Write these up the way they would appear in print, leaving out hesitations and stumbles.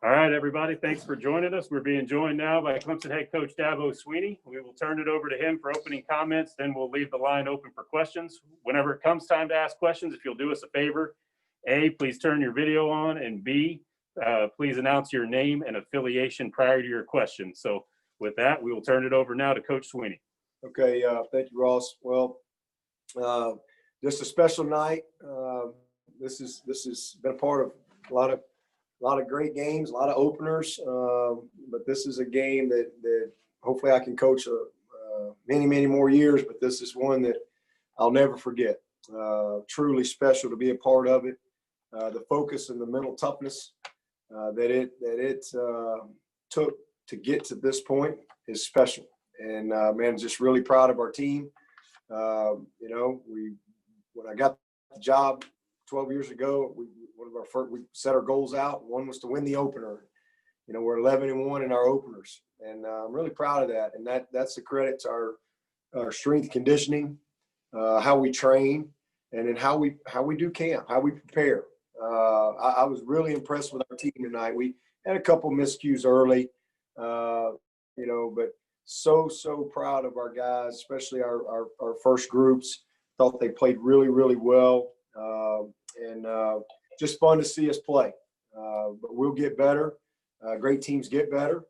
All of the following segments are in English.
All right, everybody, thanks for joining us. We're being joined now by Clemson head coach Dabo Swinney. We will turn it over to him for opening comments, then we'll leave the line open for questions. Whenever it comes time to ask questions, if you'll do us a favor, A, please turn your video on, and B, please announce your name and affiliation prior to your question. So with that, we will turn it over now to Coach Swinney. Okay, thank you, Ross. Well, just a special night. This has been a part of a lot of great games, a lot of openers, but this is a game that hopefully I can coach many more years, but this is one that I'll never forget. Truly special to be a part of it. The focus and the mental toughness that it took to get to this point is special. And man, just really proud of our team. When I got the job 12 years ago, we set our goals out. One was to win the opener. We're 11-1 in our openers, and I'm really proud of that. And that's a credit to our strength conditioning, how we train, and then how we do camp, how we prepare. I was really impressed with our team tonight. We had a couple miscues early, but so proud of our guys, especially our first groups. Thought they played really well, and just fun to see us play. But we'll get better. Great teams get better,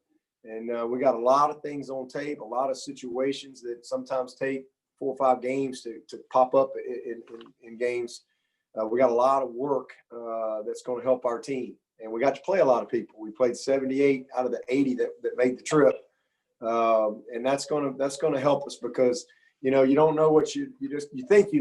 and we got a lot of things on tape, a lot of situations that sometimes take 4 or 5 games to pop up in games. We got a lot of work that's going to help our team, and we got to play a lot of people. We played 78 out of the 80 that made the trip, and that's going to help us because you don't know what you think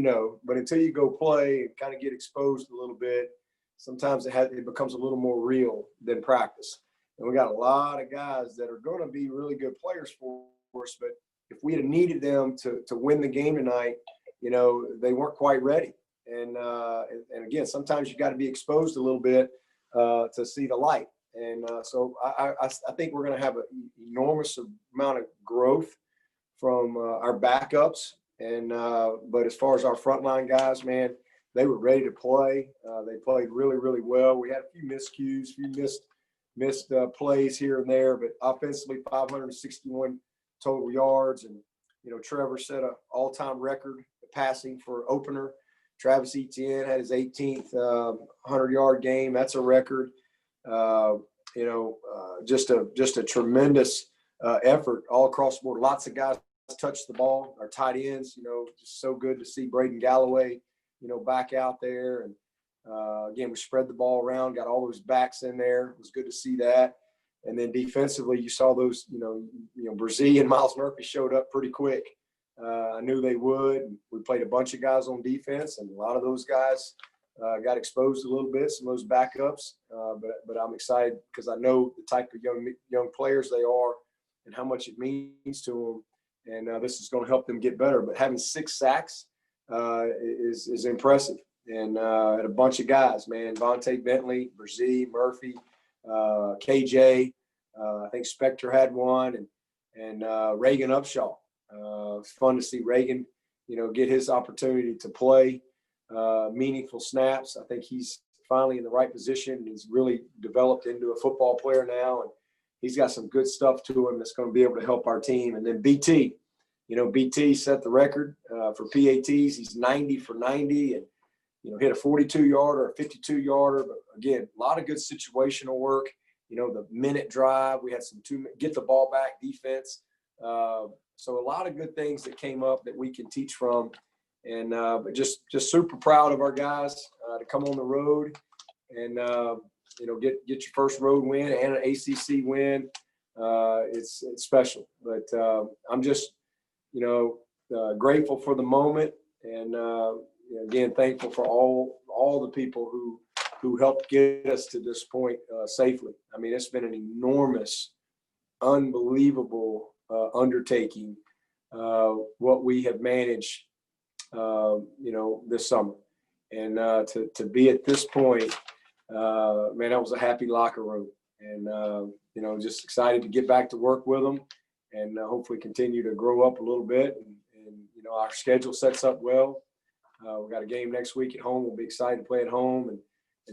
but until you go play and kind of get exposed a little bit, sometimes it becomes a little more real than practice. And we got a lot of guys that are going to be really good players for us, but if we had needed them to win the game tonight, they weren't quite ready. And again, sometimes you got to be exposed a little bit to see the light. And so I think we're going to have an enormous amount of growth from our backups. And but as far as our frontline guys, man, they were ready to play. They played really well. We had a few miscues, a few missed plays here and there, but offensively 561 total yards. And, Trevor set an all-time record passing for opener. Travis Etienne had his 18th 100-yard game. That's a record. Just a tremendous effort all across the board. Lots of guys touched the ball. Our tight ends, just so good to see Braden Galloway, back out there. And again, we spread the ball around, got all those backs in there. It was good to see that. And then defensively, you saw those, Brzee and Miles Murphy showed up pretty quick. I knew they would. We played a bunch of guys on defense, and a lot of those guys got exposed a little bit, some of those backups. But I'm excited because I know the type of young players they are and how much it means to them. And this is going to help them get better. But having 6 sacks is impressive. And had a bunch of guys, man, Vontae Bentley, Brzee, Murphy, KJ. I think Spector had one, and Reagan Upshaw. It's fun to see Reagan, get his opportunity to play meaningful snaps. I think he's finally in the right position. He's really developed into a football player now, and he's got some good stuff to him that's going to be able to help our team. And then BT, BT set the record for PATs. He's 90 for 90 and, hit a 42-yarder, a 52-yarder. But again, a lot of good situational work. The minute drive, we had some get the ball back defense. So a lot of good things that came up that we can teach from. And but just super proud of our guys to come on the road and, get your first road win and an ACC win. It's special. But I'm just, grateful for the moment. And, again, thankful for all the people who helped get us to this point safely. I mean, it's been an enormous, unbelievable undertaking, what we have managed, this summer. And to be at this point, man, that was a happy locker room. And, just excited to get back to work with them and hopefully continue to grow up a little bit. And our schedule sets up well. We got a game next week at home. We'll be excited to play at home. And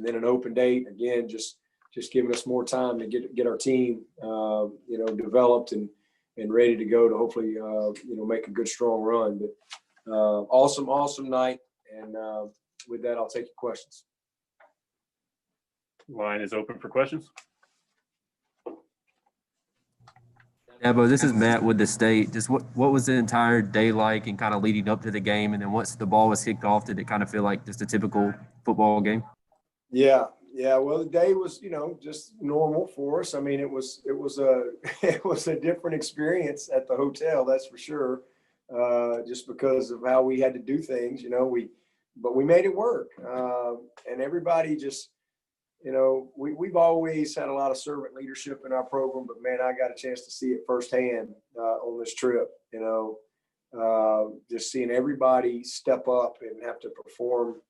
then an open date. Again, just just giving us more time to get our team, developed and ready to go to hopefully, make a good, strong run. But awesome night. And with that, I'll take your questions. Line is open for questions. Dabo, this is Matt with the State. Just what was the entire day like and kind of leading up to the game? And then once the ball was kicked off, did it kind of feel like just a typical football game? Yeah. Well, the day was, just normal for us. I mean, it was a different experience at the hotel, that's for sure. Just because of how we had to do things, but we made it work. And everybody just, we've always had a lot of servant leadership in our program, but man, I got a chance to see it firsthand on this trip, just seeing everybody step up and have to perform,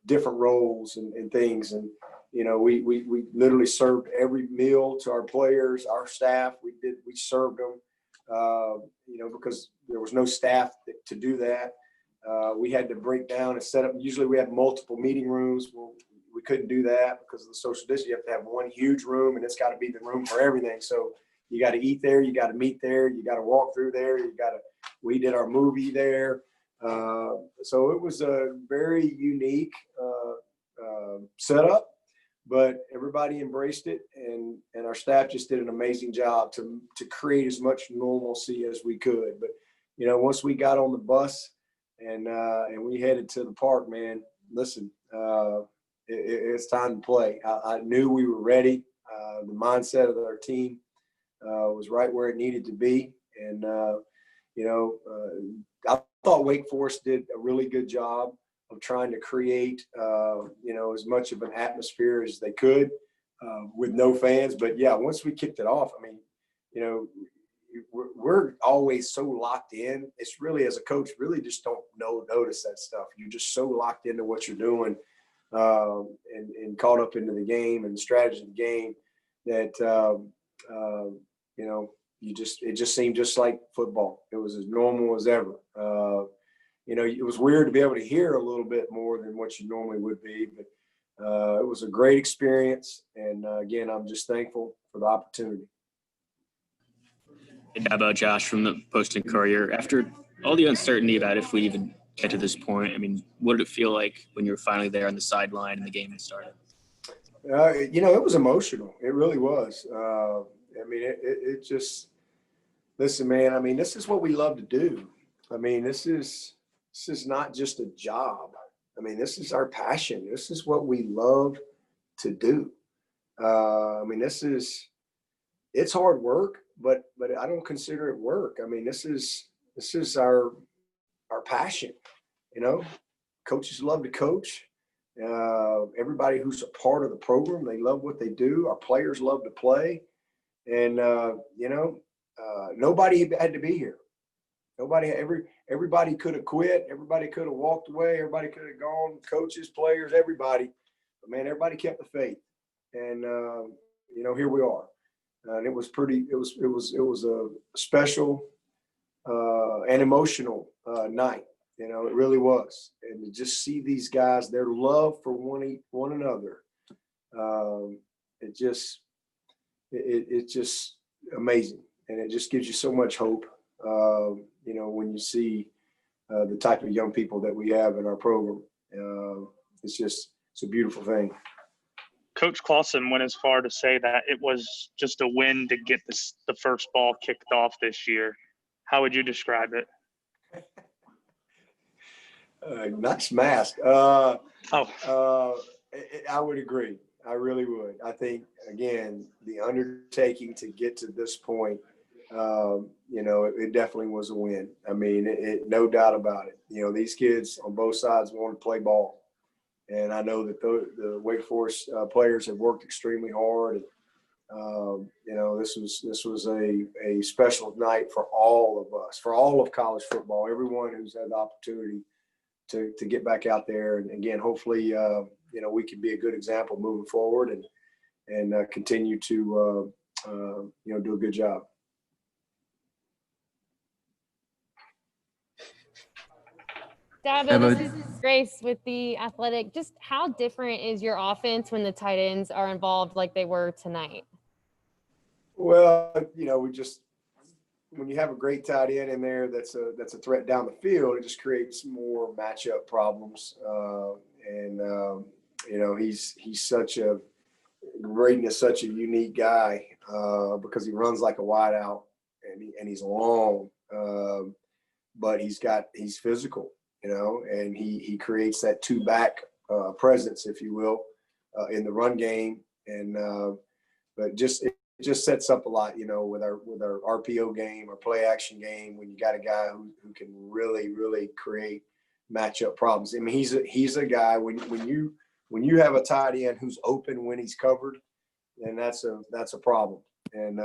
different roles and things. And, we literally served every meal to our players, our staff. We served them, because there was no staff to do that. We had to break down and set up. Usually we have multiple meeting rooms. Well, we couldn't do that because of the social distance. You have to have one huge room, and it's got to be the room for everything. So you got to eat there, you got to meet there, you got to walk through there, we did our movie there. So it was a very unique setup, but everybody embraced it, and our staff just did an amazing job to create as much normalcy as we could. But once we got on the bus and we headed to the park, man, listen, it's time to play. I knew we were ready. The mindset of our team was right where it needed to be. And, I thought Wake Forest did a really good job of trying to create, as much of an atmosphere as they could with no fans. But, yeah, once we kicked it off, I mean, we're always so locked in. It's really, as a coach, really just don't notice that stuff. You're just so locked into what you're doing. And caught up into the game and the strategy of the game that, it just seemed just like football. It was as normal as ever. It was weird to be able to hear a little bit more than what you normally would be, but it was a great experience. And again, I'm just thankful for the opportunity. Hey, Dabo, Josh from the Post and Courier. After all the uncertainty about if we even get to this point, I mean, what did it feel like when you were finally there on the sideline and the game had started? It was emotional. It really was. It just – listen, man, I mean, this is what we love to do. I mean, this is not just a job. I mean, this is our passion. This is what we love to do. It's hard work, but I don't consider it work. I mean, this is our passion. Coaches love to coach. Everybody who's a part of the program, they love what they do. Our players love to play. And, nobody had to be here. Everybody could have quit. Everybody could have walked away. Everybody could have gone, coaches, players, everybody. But, man, everybody kept the faith. And, here we are. And it was a special and emotional night. It really was. And to just see these guys, their love for one another, it's just amazing. And it just gives you so much hope, when you see the type of young people that we have in our program. It's a beautiful thing. Coach Clausen went as far to say that it was just a win to get the first ball kicked off this year. How would you describe it? Nice mask. I would agree. I really would. I think, again, the undertaking to get to this point, it definitely was a win. I mean, no doubt about it. These kids on both sides want to play ball. And I know that the Wake Forest players have worked extremely hard. And, this was a special night for all of us, for all of college football, everyone who's had the opportunity to get back out there. And again, hopefully, we can be a good example moving forward and continue to, do a good job. Dabo, this is Grace with The Athletic. Just how different is your offense when the tight ends are involved like they were tonight? Well, when you have a great tight end in there that's a threat down the field, it just creates more matchup problems. He's such a Braden is such a unique guy because he runs like a wideout and he's long, but he's physical, and he creates that two back presence, if you will, in the run game. And but it just sets up a lot, with our RPO game, our play action game, when you got a guy who can really, really create matchup problems. I mean, he's a guy when you have a tight end who's open when he's covered, then that's a problem. And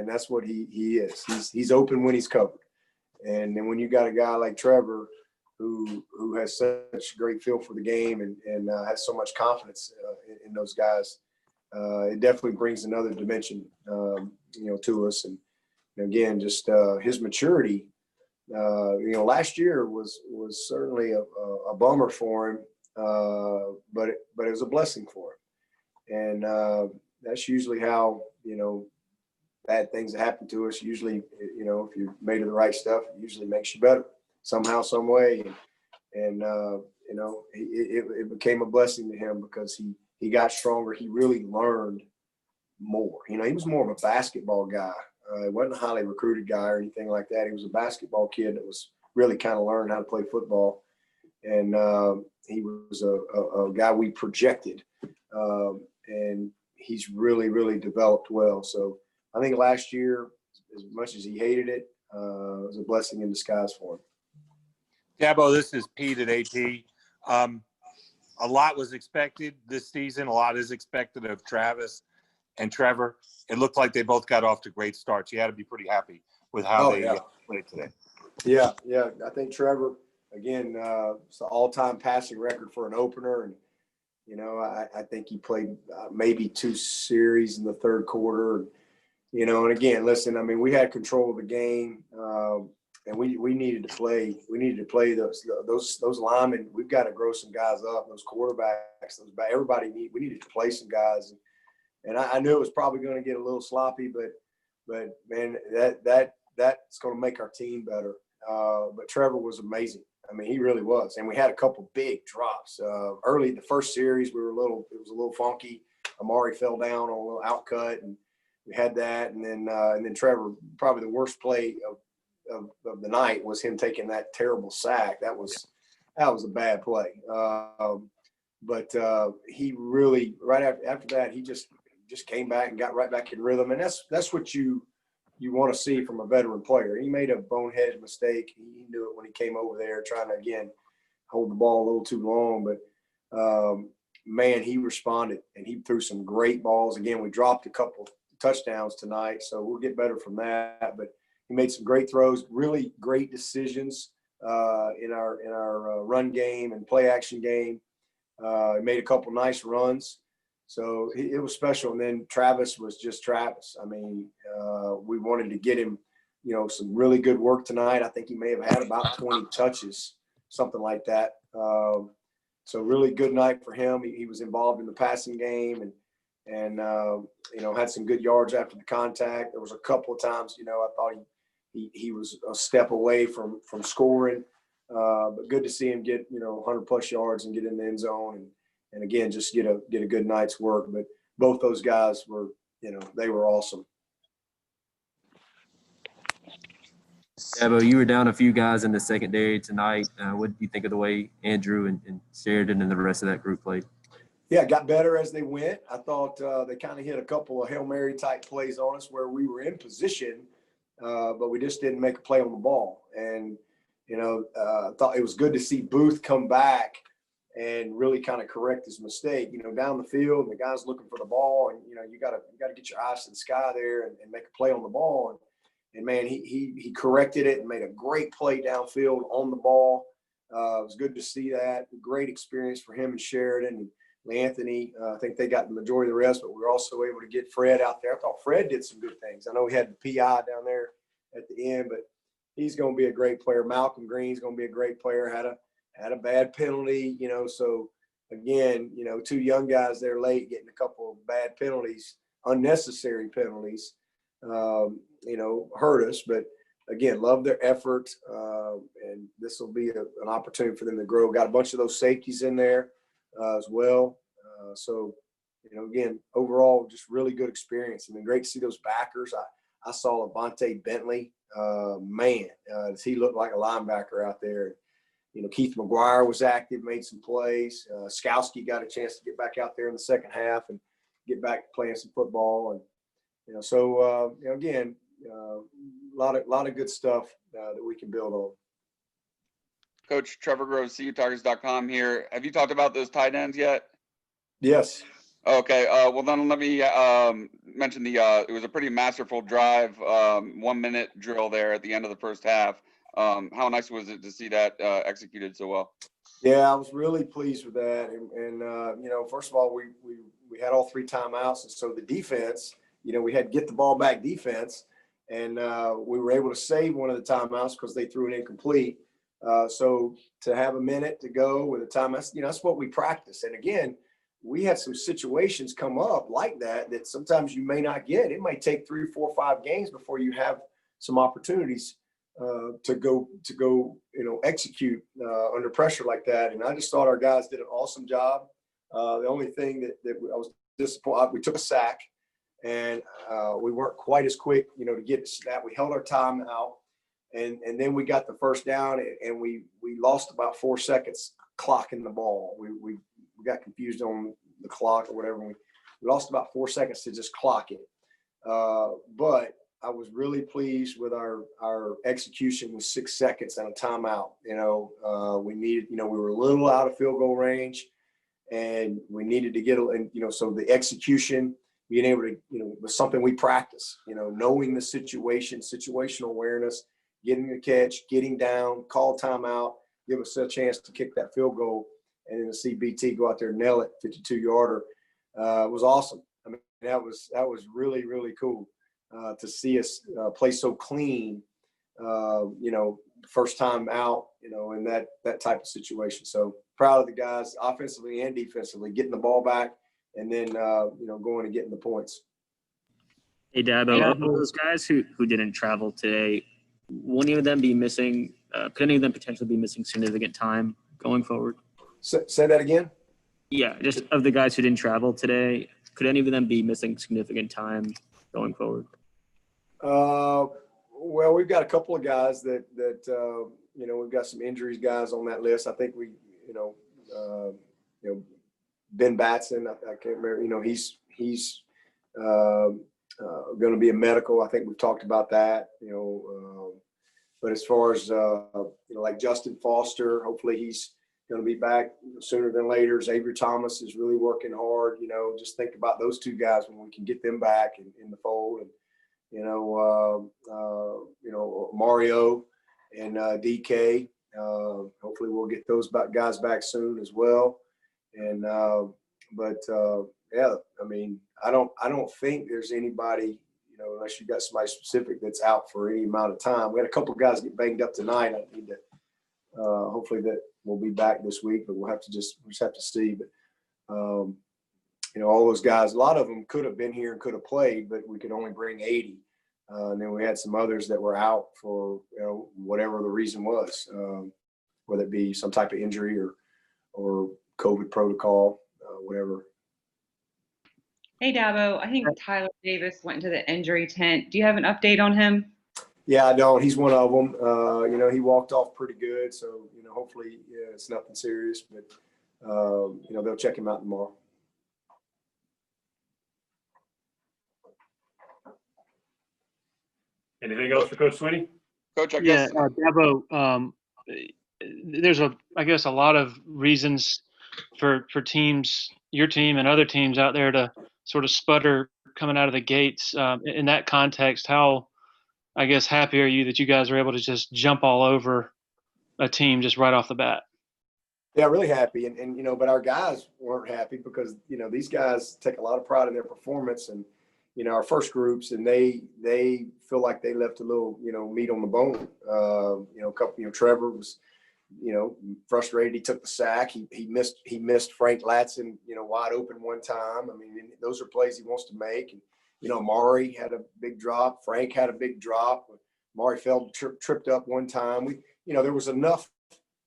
that's what he is. He's open when he's covered. And then when you got a guy like Trevor who has such great feel for the game and has so much confidence in those guys, it definitely brings another dimension, to us. And again, just his maturity. Last year was certainly a bummer for him, but it was a blessing for him. And that's usually how bad things that happen to us. Usually, if you're made of the right stuff, it usually makes you better somehow, some way. And it became a blessing to him because he got stronger. He really learned more. He was more of a basketball guy. He wasn't a highly recruited guy or anything like that. He was a basketball kid that was really kind of learning how to play football. And he was a guy we projected. And he's really, really developed well. So I think last year, as much as he hated it, it was a blessing in disguise for him. Dabo, this is Pete at AT. A lot was expected this season. A lot is expected of Travis and Trevor. It looked like they both got off to great starts. You had to be pretty happy with how they played today. Yeah. I think Trevor, again, it's the all-time passing record for an opener. And, I think he played maybe 2 series in the third quarter. And again, listen, I mean, we had control of the game. And we needed to play. We needed to play those linemen. We've got to grow some guys up. Those quarterbacks, we needed to play some guys. And I knew it was probably going to get a little sloppy, but man, that's going to make our team better. But Trevor was amazing. I mean, he really was. And we had a couple big drops early. The first series, it was a little funky. Amari fell down on a little outcut, and we had that. And then Trevor, probably the worst play of the night was him taking that terrible sack. That was a bad play. But he really, right after that, he just came back and got right back in rhythm. And that's what you want to see from a veteran player. He made a boneheaded mistake. He knew it when he came over there trying to, again, hold the ball a little too long. But, man, he responded, and he threw some great balls. Again, we dropped a couple touchdowns tonight, so we'll get better from that. But he made some great throws, really great decisions in our run game and play action game. He made a couple nice runs. So it was special. And then Travis was just Travis. I mean, we wanted to get him, some really good work tonight. I think he may have had about 20 touches, something like that. So really good night for him. He was involved in the passing game and had some good yards after the contact. There was a couple of times, I thought he was a step away from scoring. But good to see him get, 100+ yards and get in the end zone and again, just get a good night's work. But both those guys were, they were awesome. Dabo, you were down a few guys in the secondary tonight. What did you think of the way Andrew and Sheridan and the rest of that group played? Yeah, it got better as they went. I thought they kind of hit a couple of Hail Mary type plays on us where we were in position, but we just didn't make a play on the ball. And, I thought it was good to see Booth come back and really kind of correct his mistake, down the field, and the guy's looking for the ball, and, you got to get your eyes to the sky there and make a play on the ball. And man, he corrected it and made a great play downfield on the ball. It was good to see that. Great experience for him and Sheridan and Anthony. I think they got the majority of the rest, but we were also able to get Fred out there. I thought Fred did some good things. I know he had the PI down there at the end, but he's going to be a great player. Malcolm Green's going to be a great player. had a bad penalty, so again, two young guys there late getting a couple of bad penalties, unnecessary penalties, hurt us. But again, love their effort, and this will be an opportunity for them to grow. Got a bunch of those safeties in there as well. So, again, overall, just really good experience. And then great to see those backers. I saw Avante Bentley. Does he look like a linebacker out there? Keith McGuire was active, made some plays. Skowski got a chance to get back out there in the second half and get back to playing some football. And, again, a lot of good stuff that we can build on. Coach Trevor Groves, CUTigers.com here. Have you talked about those tight ends yet? Yes. Okay. Well, then let me mention it was a pretty masterful drive, 1 minute drill there at the end of the first half. How nice was it to see that executed so well? Yeah, I was really pleased with that. And first of all, we had all 3 timeouts. And so the defense, we had get the ball back defense. And we were able to save one of the timeouts because they threw it incomplete. So to have a minute to go with a timeout, that's what we practice. And again, we had some situations come up like that sometimes you may not get. It might take 3, 4, 5 games before you have some opportunities to go, execute under pressure like that. And I just thought our guys did an awesome job. The only thing that I was disappointed, we took a sack and we weren't quite as quick, to get that. We held our time out and then we got the first down and we lost about 4 seconds clocking the ball. We got confused on the clock or whatever. We lost about 4 seconds to just clock it. But I was really pleased with our execution with 6 seconds and a timeout. We needed, we were a little out of field goal range and we needed to get, so the execution, being able to, was something we practice, knowing the situation, situational awareness, getting the catch, getting down, call timeout, give us a chance to kick that field goal. And then to see BT go out there and nail it, 52-yarder, was awesome. I mean, that was really, really cool to see us play so clean, first time out, in that type of situation. So proud of the guys offensively and defensively, getting the ball back and then, going and getting the points. Hey, Dabo, of those guys who didn't travel today, will any of them be missing, could any of them potentially be missing significant time going forward? Say that again? Yeah, just of the guys who didn't travel today, could any of them be missing significant time going forward? Well, we've got a couple of guys that we've got some injuries guys on that list. I think Ben Batson, I can't remember, he's going to be a medical. I think we've talked about that, but as far as, like Justin Foster, hopefully he's going to be back sooner than later. Xavier Thomas is really working hard, just think about those 2 guys when we can get them back in the fold. And, Mario and DK, hopefully we'll get those guys back soon as well. And, yeah, I mean, I don't think there's anybody, unless you got somebody specific that's out for any amount of time. We had a couple of guys get banged up tonight. I need to, hopefully that will be back this week, but we'll just have to see. But, all those guys, a lot of them could have been here and could have played, but we could only bring 80. And then we had some others that were out for, whatever the reason was, whether it be some type of injury or COVID protocol, whatever. Hey, Dabo, I think Tyler Davis went into the injury tent. Do you have an update on him? Yeah, I don't. He's one of them. He walked off pretty good. So, hopefully it's nothing serious, but, they'll check him out tomorrow. Anything else for Coach Swinney? Coach, I guess. Yeah, Dabo, there's I guess a lot of reasons for teams, your team and other teams out there to sort of sputter coming out of the gates. In that context, how, I guess, happy are you that you guys are able to just jump all over a team just right off the bat? Yeah, really happy. And but our guys weren't happy because, these guys take a lot of pride in their performance and, our first groups, and they feel like they left a little, meat on the bone. Trevor was, frustrated. He took the sack. He missed Frank Latson, wide open one time. I mean, those are plays he wants to make. And, Maury had a big drop. Frank had a big drop. Maury tripped up one time. There was enough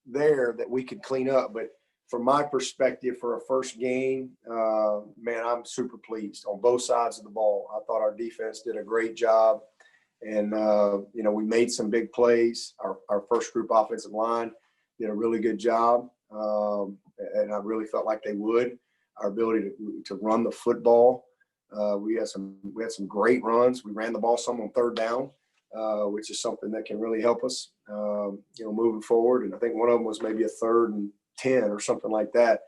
there that we could clean up. But from my perspective, for a first game, man, I'm super pleased on both sides of the ball. I thought our defense did a great job. And, we made some big plays. Our first group offensive line did a really good job. And I really felt like they would. Our ability to run the football. We had some great runs. We ran the ball some on third down, which is something that can really help us, moving forward. And I think one of them was maybe a 3rd and 10 or something like that.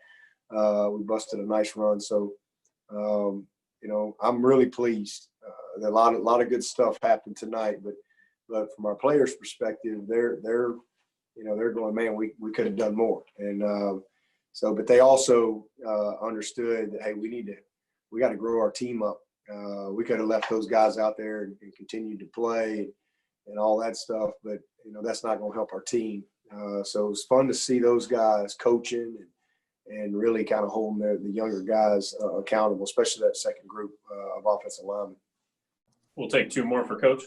We busted a nice run. So, I'm really pleased. A lot of good stuff happened tonight, but from our players' perspective, they're going, man, we could have done more. And but they also understood that, hey, we got to grow our team up. We could have left those guys out there and continued to play and all that stuff, but that's not going to help our team. So it was fun to see those guys coaching and really kind of holding the younger guys accountable, especially that second group of offensive linemen. We'll take 2 more for Coach.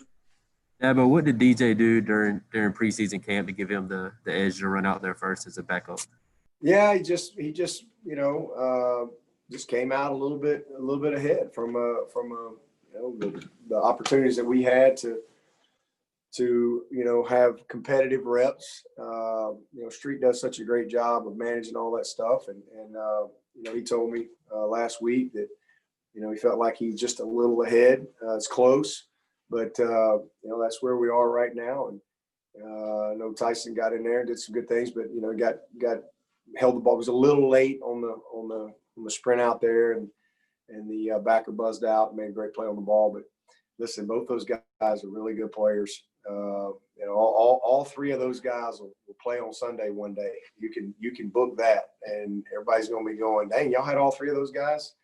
Yeah, but what did DJ do during preseason camp to give him the edge to run out there first as a backup? Yeah, he just came out a little bit ahead from the opportunities that we had to have competitive reps. Street does such a great job of managing all that stuff, and he told me last week that he felt like he's just a little ahead. It's close, but that's where we are right now. And I know Tyson got in there and did some good things, but got held the ball. It was a little late on the sprint out there, and the backer buzzed out and made a great play on the ball. But listen, both those guys are really good players. All 3 of those guys will play on Sunday one day. You can book that, and everybody's going to be going, dang, y'all had all 3 of those guys.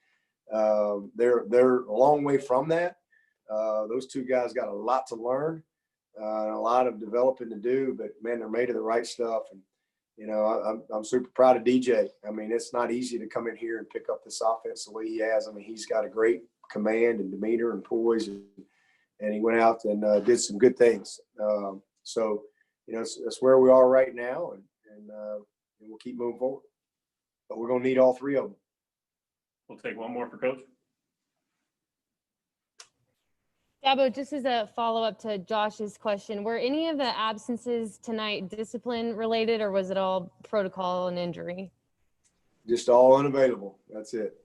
They're a long way from that. Those 2 guys got a lot to learn, and a lot of developing to do, but man, they're made of the right stuff. And, I'm super proud of DJ. I mean, it's not easy to come in here and pick up this offense the way he has. I mean, he's got a great command and demeanor and poise, and he went out and did some good things. So, that's where we are right now, and we'll keep moving forward. But we're going to need all 3 of them. We'll take 1 more for Coach. Dabo, just as a follow-up to Josh's question, were any of the absences tonight discipline related, or was it all protocol and injury? Just all unavailable. That's it.